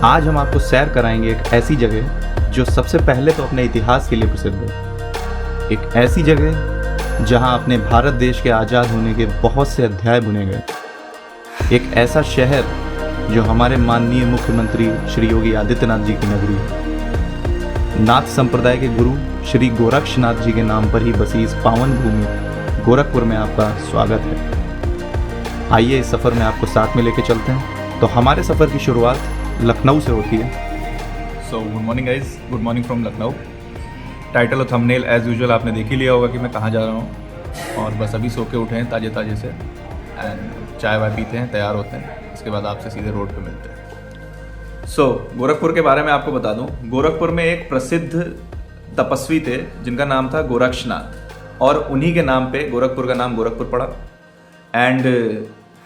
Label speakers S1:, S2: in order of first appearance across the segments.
S1: आज हम आपको सैर कराएंगे एक ऐसी जगह जो सबसे पहले तो अपने इतिहास के लिए प्रसिद्ध है। एक ऐसी जगह जहां अपने भारत देश के आज़ाद होने के बहुत से अध्याय बुने गए। एक ऐसा शहर जो हमारे माननीय मुख्यमंत्री श्री योगी आदित्यनाथ जी की नगरी है। नाथ संप्रदाय के गुरु श्री गोरक्षनाथ जी के नाम पर ही बसी इस पावन भूमि गोरखपुर में आपका स्वागत है। आइए इस सफ़र में आपको साथ में लेके चलते हैं। तो हमारे सफ़र की शुरुआत लखनऊ से होती है। So good morning guys, good morning from Lucknow. Title और थंबनेल एज़ यूजुअल आपने देख ही लिया होगा कि मैं कहाँ जा रहा हूँ। और बस अभी सो के उठे हैं ताज़े ताज़े से एंड चाय वाय पीते हैं, तैयार होते हैं, इसके बाद आपसे सीधे रोड पे मिलते हैं। सो गोरखपुर के बारे में आपको बता दूँ, गोरखपुर में एक प्रसिद्ध तपस्वी थे जिनका नाम था गोरक्षनाथ, और उन्हीं के नाम पे गोरखपुर का नाम गोरखपुर पड़ा। एंड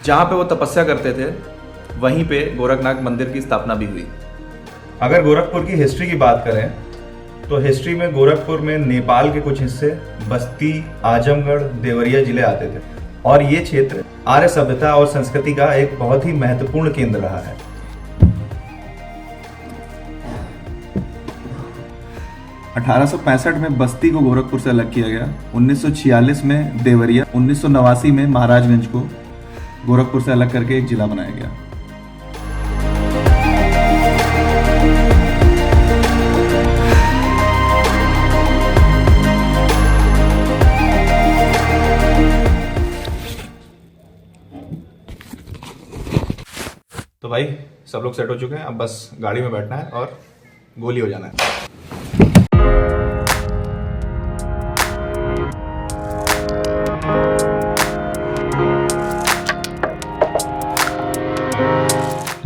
S1: जहाँ पे वो तपस्या करते थे वहीं पे गोरखनाथ मंदिर की स्थापना भी हुई। अगर गोरखपुर की हिस्ट्री की बात करें तो हिस्ट्री में गोरखपुर में नेपाल के कुछ हिस्से, बस्ती, आजमगढ़, देवरिया जिले आते थे, और ये क्षेत्र आर्य सभ्यता और संस्कृति का एक बहुत ही महत्वपूर्ण केंद्र रहा है। (1865) में बस्ती को गोरखपुर से अलग किया गया। 1946 में देवरिया, 1989 में महाराजगंज को गोरखपुर से अलग करके एक जिला बनाया गया। तो भाई सब लोग सेट हो चुके हैं, अब बस गाड़ी में बैठना है और गोली हो जाना है।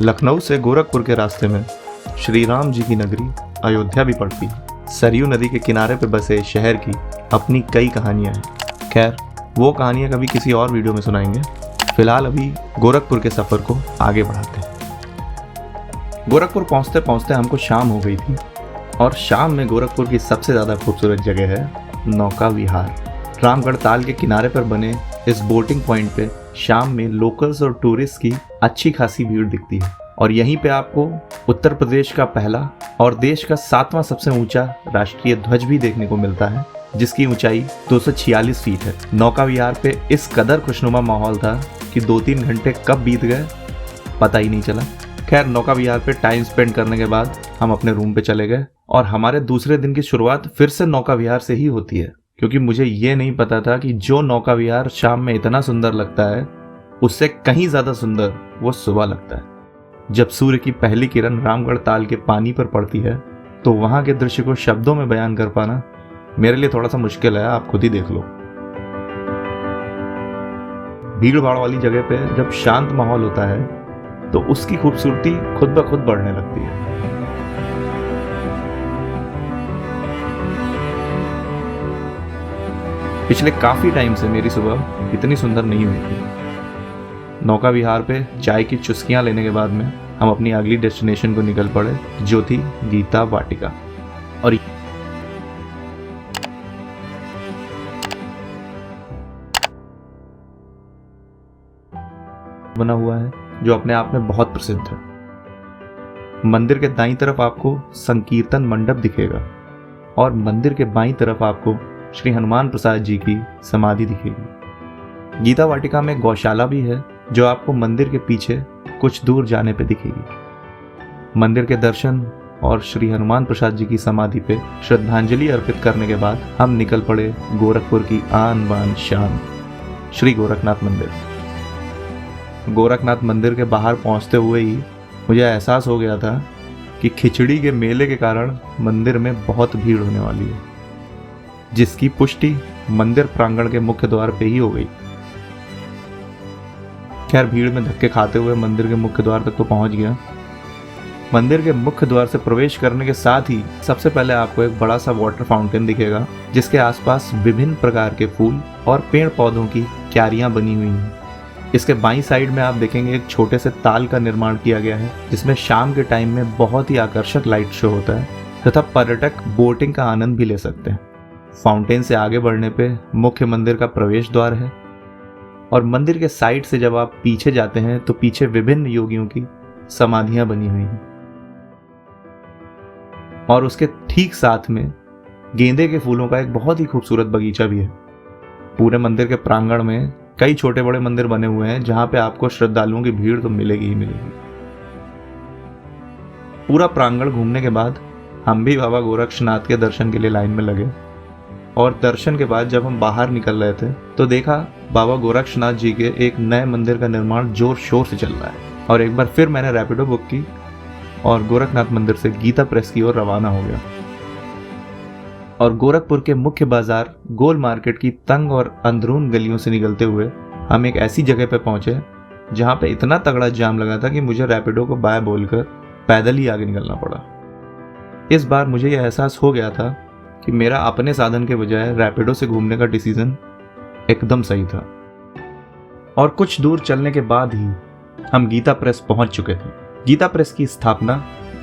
S1: लखनऊ से गोरखपुर के रास्ते में श्री राम जी की नगरी अयोध्या भी पड़ती है। सरयू नदी के किनारे पर बसे शहर की अपनी कई कहानियां हैं। खैर, वो कहानियां कभी किसी और वीडियो में सुनाएंगे। फिलहाल अभी गोरखपुर के सफ़र को आगे बढ़ाते हैं। गोरखपुर पहुंचते पहुंचते हमको शाम हो गई थी, और शाम में गोरखपुर की सबसे ज़्यादा खूबसूरत जगह है नौका विहार। रामगढ़ ताल के किनारे पर बने इस बोटिंग पॉइंट पे शाम में लोकल्स और टूरिस्ट की अच्छी खासी भीड़ दिखती है। और यहीं पे आपको उत्तर प्रदेश का पहला और देश का 7वां सबसे ऊंचा राष्ट्रीय ध्वज भी देखने को मिलता है, जिसकी ऊंचाई 246 फीट है। नौका विहार पे इस कदर खुशनुमा माहौल था कि 2-3 घंटे कब बीत गए पता ही नहीं चला। खैर, नौका विहार पे टाइम स्पेंड करने के बाद हम अपने रूम पे चले गए, और हमारे दूसरे दिन की शुरुआत फिर से नौका विहार से ही होती है, क्योंकि मुझे ये नहीं पता था कि जो नौका विहार शाम में इतना सुंदर लगता है उससे कहीं ज़्यादा सुंदर वो सुबह लगता है। जब सूर्य की पहली किरण रामगढ़ ताल के पानी पर पड़ती है तो वहाँ के दृश्य को शब्दों में बयान कर पाना मेरे लिए थोड़ा सा मुश्किल है, आप खुद ही देख लो। भीड़ भाड़ वाली जगह पे जब शांत माहौल होता है तो उसकी खूबसूरती खुद ब खुद बढ़ने लगती है। पिछले काफी टाइम से मेरी सुबह इतनी सुंदर नहीं हुई थी। नौका विहार पे चाय की चुस्कियां लेने के बाद में हम अपनी अगली डेस्टिनेशन को निकल पड़े, जो थी गीता वाटिका। और बना हुआ है जो अपने आप में बहुत प्रसिद्ध है। मंदिर के दाईं तरफ आपको संकीर्तन मंडप दिखेगा, और मंदिर के बाईं तरफ आपको श्री हनुमान प्रसाद जी की समाधि दिखेगी। गीता वाटिका में गौशाला भी है जो आपको मंदिर के पीछे कुछ दूर जाने पे दिखेगी। मंदिर के दर्शन और श्री हनुमान प्रसाद जी की समाधि पे श्रद्धांजलि अर्पित करने के बाद हम निकल पड़े गोरखपुर की आन बान शान श्री गोरखनाथ मंदिर। गोरखनाथ मंदिर के बाहर पहुंचते हुए ही मुझे एहसास हो गया था कि खिचड़ी के मेले के कारण मंदिर में बहुत भीड़ होने वाली है, जिसकी पुष्टि मंदिर प्रांगण के मुख्य द्वार पे ही हो गई। खैर, भीड़ में धक्के खाते हुए मंदिर के मुख्य द्वार तक तो पहुंच गया। मंदिर के मुख्य द्वार से प्रवेश करने के साथ ही सबसे पहले आपको एक बड़ा सा वाटर फाउंटेन दिखेगा, जिसके आसपास विभिन्न प्रकार के फूल और पेड़ पौधों की क्यारियां बनी हुई हैं। इसके बाईं साइड में आप देखेंगे एक छोटे से ताल का निर्माण किया गया है, जिसमें शाम के टाइम में बहुत ही आकर्षक लाइट शो होता है, तथा पर्यटक बोटिंग का आनंद भी ले सकते हैं। फाउंटेन से आगे बढ़ने पे मुख्य मंदिर का प्रवेश द्वार है, और मंदिर के साइड से जब आप पीछे जाते हैं तो पीछे विभिन्न योगियों की समाधियां बनी हुई हैं। और उसके ठीक साथ में गेंदे के फूलों का एक बहुत ही खूबसूरत बगीचा भी है। पूरे मंदिर के प्रांगण में कई छोटे बड़े मंदिर बने हुए हैं जहां पे आपको श्रद्धालुओं की भीड़ तो मिलेगी ही मिलेगी। पूरा प्रांगण घूमने के बाद हम भी बाबा गोरक्षनाथ के दर्शन के लिए लाइन में लगे और दर्शन के बाद जब हम बाहर निकल रहे थे तो देखा बाबा गोरक्षनाथ जी के एक नए मंदिर का निर्माण जोर शोर से चल रहा है। और एक बार फिर मैंने रैपिडो बुक की और गोरखनाथ मंदिर से गीता प्रेस की ओर रवाना हो गया। और गोरखपुर के मुख्य बाजार गोल मार्केट की तंग और अंदरून गलियों से निकलते हुए हम एक ऐसी जगह पे पहुंचे जहां पे इतना तगड़ा जाम लगा था कि मुझे रैपिडो को बाय बोलकर पैदल ही आगे निकलना पड़ा। इस बार मुझे यह एहसास हो गया था कि मेरा अपने साधन के बजाय रैपिडो से घूमने का डिसीजन एकदम सही था। और कुछ दूर चलने के बाद ही हम गीता प्रेस पहुंच चुके थे। गीता प्रेस की स्थापना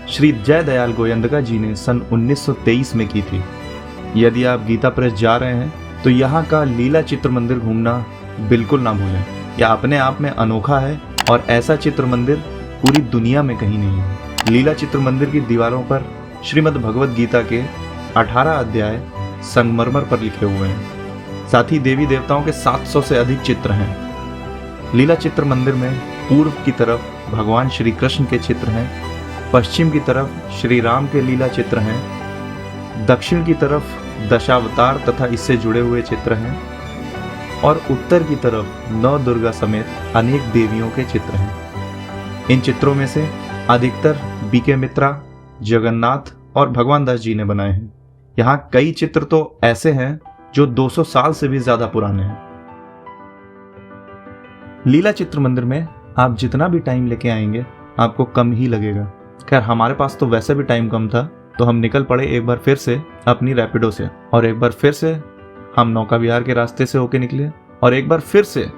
S1: श्री जयदयाल गोयंदका जी ने सन 1923 में की थी। यदि आप गीता प्रेस जा रहे हैं तो यहाँ का लीला चित्र मंदिर घूमना बिल्कुल ना भूलें। यह अपने आप में अनोखा है और ऐसा चित्र मंदिर पूरी दुनिया में कहीं नहीं है। लीला चित्र मंदिर की दीवारों पर श्रीमद् भगवद गीता के 18 अध्याय संगमरमर पर लिखे हुए हैं। साथ ही देवी देवताओं के 700 से अधिक चित्र हैं। लीला चित्र मंदिर में पूर्व की तरफ भगवान श्री कृष्ण के चित्र हैं, पश्चिम की तरफ श्री राम के लीला चित्र हैं, दक्षिण की तरफ दशावतार तथा इससे जुड़े हुए चित्र हैं और उत्तर की तरफ नौ दुर्गा समेत अनेक देवियों के चित्र हैं। इन चित्रों में से अधिकतर बीके मित्रा, जगन्नाथ और भगवान दास जी ने बनाए हैं। यहाँ कई चित्र तो ऐसे हैं जो 200 साल से भी ज्यादा पुराने हैं। लीला चित्र मंदिर में आप जितना भी टाइम लेके आएंगे आपको कम ही लगेगा। खैर हमारे पास तो वैसे भी टाइम कम था तो हम निकल पड़े एक बार फिर से अपनी रैपिडो से और एक बार फिर से हम नौका विहार के रास्ते से होके निकले और एक बार फिर से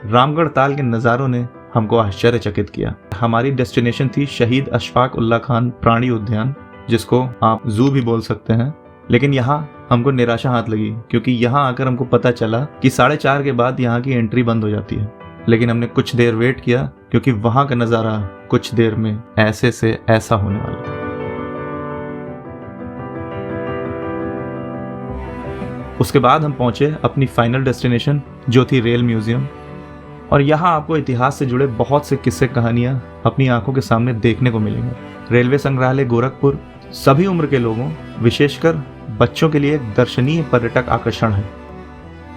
S1: रामगढ़ ताल के नज़ारों ने हमको आश्चर्यचकित किया। हमारी डेस्टिनेशन थी शहीद अशफाक उल्ला खान प्राणी उद्यान, जिसको आप जू भी बोल सकते हैं। लेकिन यहाँ हमको निराशा हाथ लगी क्योंकि यहाँ आकर हमको पता चला कि 4:30 के बाद यहाँ की एंट्री बंद हो जाती है। लेकिन हमने कुछ देर वेट किया क्योंकि वहाँ का नज़ारा कुछ देर में ऐसे से ऐसा होने वाला था। उसके बाद हम पहुंचे अपनी फाइनल डेस्टिनेशन जो थी रेल म्यूजियम। और यहाँ आपको इतिहास से जुड़े बहुत से किस्से कहानियाँ अपनी आंखों के सामने देखने को मिलेंगे। रेलवे संग्रहालय गोरखपुर सभी उम्र के लोगों, विशेषकर बच्चों के लिए एक दर्शनीय पर्यटक आकर्षण है।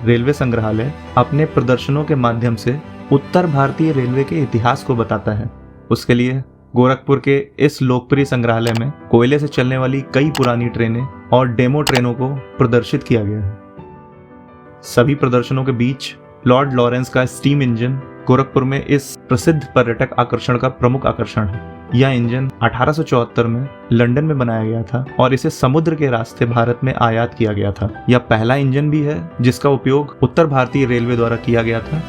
S1: रेलवे संग्रहालय अपने प्रदर्शनों के माध्यम से उत्तर भारतीय रेलवे के इतिहास को बताता है। उसके लिए गोरखपुर के इस लोकप्रिय संग्रहालय में कोयले से चलने वाली कई पुरानी ट्रेनें और डेमो ट्रेनों को प्रदर्शित किया गया है। सभी प्रदर्शनों के बीच लॉर्ड लॉरेंस का स्टीम इंजन गोरखपुर में इस प्रसिद्ध पर्यटक आकर्षण का प्रमुख आकर्षण है। यह इंजन 1874 में लंदन में बनाया गया था और इसे समुद्र के रास्ते भारत में आयात किया गया था। यह पहला इंजन भी है जिसका उपयोग उत्तर भारतीय रेलवे द्वारा किया गया था।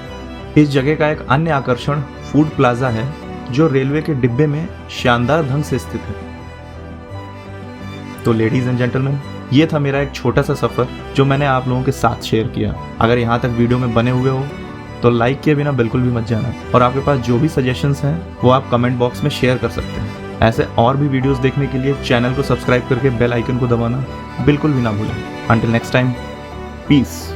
S1: इस जगह का एक अन्य आकर्षण फूड प्लाजा है जो रेलवे के डिब्बे में शानदार ढंग से स्थित है। तो लेडीज एंड जेंटलमैन, ये था मेरा एक छोटा सा सफर जो मैंने आप लोगों के साथ शेयर किया। अगर यहाँ तक वीडियो में बने हुए हो तो लाइक किए बिना बिल्कुल भी मत जाना और आपके पास जो भी सजेशंस हैं वो आप कमेंट बॉक्स में शेयर कर सकते हैं। ऐसे और भी वीडियोस देखने के लिए चैनल को सब्सक्राइब करके बेल आइकन को दबाना बिल्कुल भी ना भूलें। Until next time, piece.